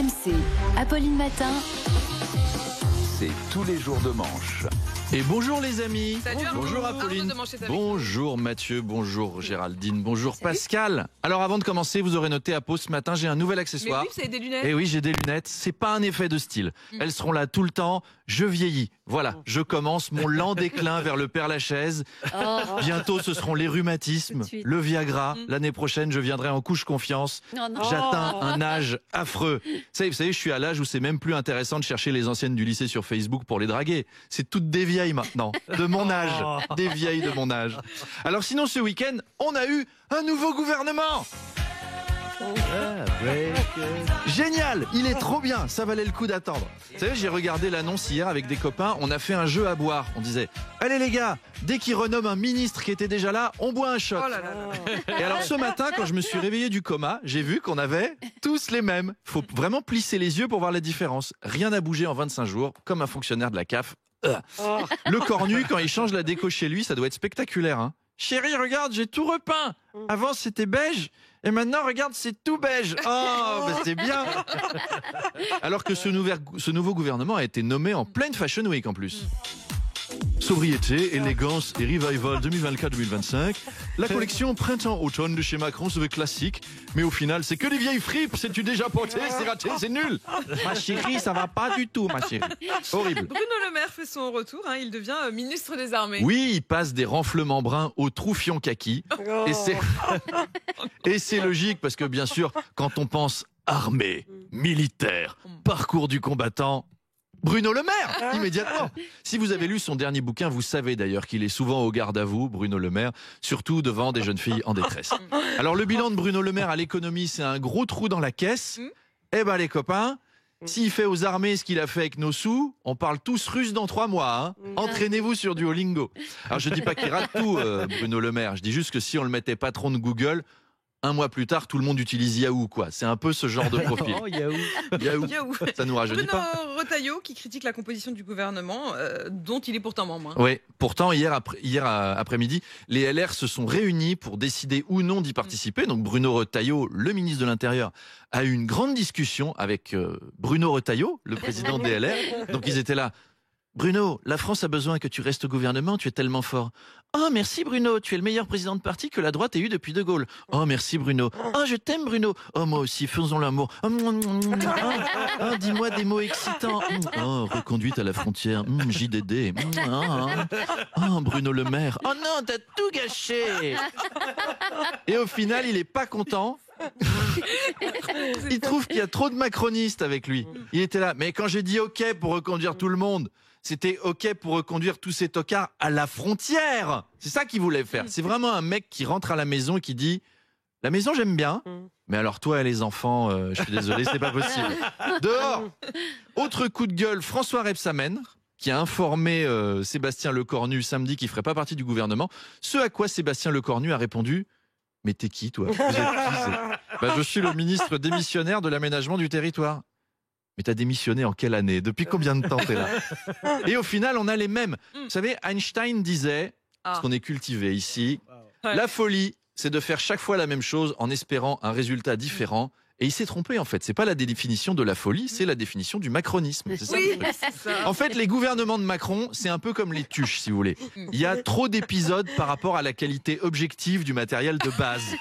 RMC, Apolline Matin. C'est tous les jours de manche. Et bonjour les amis. Salut, bonjour Arnaud. Apolline. Arnaud de Manchette avec Bonjour Mathieu. Bonjour Géraldine. Bonjour Pascal. Alors avant de commencer, vous aurez noté à pause ce matin, j'ai un nouvel Mais accessoire. oui, vous avez des lunettes. Et oui, j'ai des lunettes. C'est pas un effet de style. Elles seront là tout le temps. Je vieillis. Voilà, je commence mon lent déclin vers le Père-Lachaise. Bientôt, ce seront les rhumatismes, Tout de suite. le Viagra. L'année prochaine, je viendrai en couche confiance. J'atteins un âge affreux. Vous savez, je suis à l'âge où c'est même plus intéressant de chercher les anciennes du lycée sur Facebook pour les draguer. C'est toutes des vieilles maintenant, de mon âge, des vieilles de mon âge. Alors sinon, ce week-end, on a eu un nouveau gouvernement. Génial, il est trop bien, ça valait le coup d'attendre. Vous savez, j'ai regardé l'annonce hier avec des copains, on a fait un jeu à boire. On disait, allez les gars, dès qu'ils renomment un ministre qui était déjà là, on boit un shot. Oh là là là. Et alors ce matin, quand je me suis réveillé du coma, j'ai vu qu'on avait tous les mêmes. Faut vraiment plisser les yeux pour voir la différence. Rien n'a bougé en 25 jours, comme un fonctionnaire de la CAF. Le cornu, quand il change la déco chez lui, ça doit être spectaculaire. Hein. Chérie, regarde, j'ai tout repeint. Avant, c'était beige. Et maintenant, regarde, c'est tout beige. Oh, bah, c'est bien. Alors que ce nouveau gouvernement a été nommé en pleine Fashion Week en plus. Sobriété, élégance et revival 2024-2025. La collection printemps-automne de chez Macron se veut classique, mais au final, c'est que des vieilles fripes. C'est-tu déjà porté? C'est raté, c'est nul. Ma chérie, ça va pas du tout, ma chérie. Horrible. Bruno Le Maire fait son retour. Il devient ministre des Armées. Oui, il passe des renflements bruns au troufion kaki. Et c'est logique parce que bien sûr, quand on pense armée, militaire, parcours du combattant, Bruno Le Maire, immédiatement. Si vous avez lu son dernier bouquin, vous savez d'ailleurs qu'il est souvent au garde à vous, Bruno Le Maire, surtout devant des jeunes filles en détresse. Alors le bilan de Bruno Le Maire à l'économie, c'est un gros trou dans la caisse. Eh ben les copains, s'il fait aux armées ce qu'il a fait avec nos sous, on parle tous russe dans 3 mois. Hein. Entraînez-vous sur Duolingo. Alors je dis pas qu'il rate tout, Bruno Le Maire. Je dis juste que si on le mettait patron de Google, 1 mois plus tard, tout le monde utilise Yahoo, quoi. C'est un peu ce genre de profil. Yahoo. Yahoo. Ça nous rajeunit Bruno pas. Retailleau qui critique la composition du gouvernement, dont il est pourtant membre. Hein. Oui, pourtant hier après-midi, les LR se sont réunis pour décider ou non d'y participer. Donc Bruno Retailleau, le ministre de l'Intérieur, a eu une grande discussion avec Bruno Retailleau, le président des LR. Donc ils étaient là. Bruno, la France a besoin que tu restes au gouvernement, tu es tellement fort. Oh, merci Bruno, tu es le meilleur président de parti que la droite ait eu depuis De Gaulle. Oh, merci Bruno. Oh, je t'aime Bruno. Oh, moi aussi, faisons l'amour. Oh, dis-moi des mots excitants. Oh, reconduite à la frontière. JDD. Oh, Bruno Le Maire. Oh non, t'as tout gâché. Et au final, il est pas content. Il trouve qu'il y a trop de macronistes avec lui. Il était là. Mais quand j'ai dit OK pour reconduire tout le monde, c'était OK pour reconduire tous ces tocards à la frontière. C'est ça qu'il voulait faire. C'est vraiment un mec qui rentre à la maison et qui dit « La maison, j'aime bien, mais alors toi et les enfants, je suis désolé, c'est pas possible. » Dehors. Autre coup de gueule, François Rebsamen, qui a informé Sébastien Lecornu samedi qu'il ferait pas partie du gouvernement. Ce à quoi Sébastien Lecornu a répondu « Mais t'es qui, toi ? Vous êtes qui, je suis le ministre démissionnaire de l'aménagement du territoire. » Mais t'as démissionné en quelle année? Depuis combien de temps t'es là? Et au final, on a les mêmes. Vous savez, Einstein disait, parce qu'on est cultivé ici, la folie, c'est de faire chaque fois la même chose en espérant un résultat différent. Et il s'est trompé en fait. C'est pas la définition de la folie, c'est la définition du macronisme. C'est ça, Oui, le truc. c'est ça. En fait, les gouvernements de Macron, c'est un peu comme les tuches, si vous voulez. Il y a trop d'épisodes par rapport à la qualité objective du matériel de base.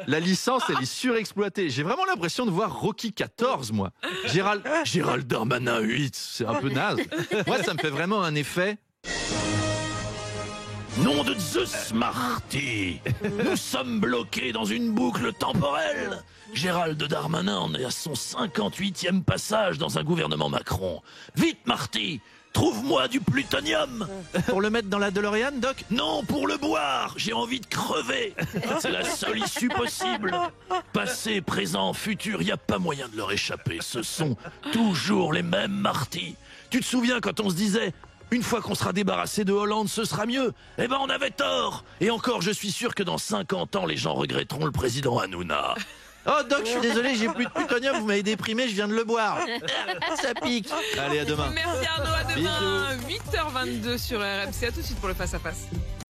La licence, elle est surexploitée. J'ai vraiment l'impression de voir Rocky 14, moi. Gérald Darmanin 8, c'est un peu naze. Moi, ça me fait vraiment un effet... Nom de Zeus Marty, nous sommes bloqués dans une boucle temporelle. Gérald Darmanin en est à son 58e passage dans un gouvernement Macron. Vite Marty, trouve-moi du plutonium. Pour le mettre dans la DeLorean, Doc? Non, pour le boire, j'ai envie de crever. C'est la seule issue possible. Passé, présent, futur, il n'y a pas moyen de leur échapper. Ce sont toujours les mêmes Marty. Tu te souviens quand on se disait... Une fois qu'on sera débarrassé de Hollande, ce sera mieux. Eh ben, on avait tort. Et encore, je suis sûr que dans 50 ans, les gens regretteront le président Hanouna. Oh, Doc, je suis désolé, j'ai plus de plutonium, vous m'avez déprimé, je viens de le boire. Ça pique. Allez, à demain. Merci Arnaud, à demain. 8h22 sur RMC. À tout de suite pour le face-à-face.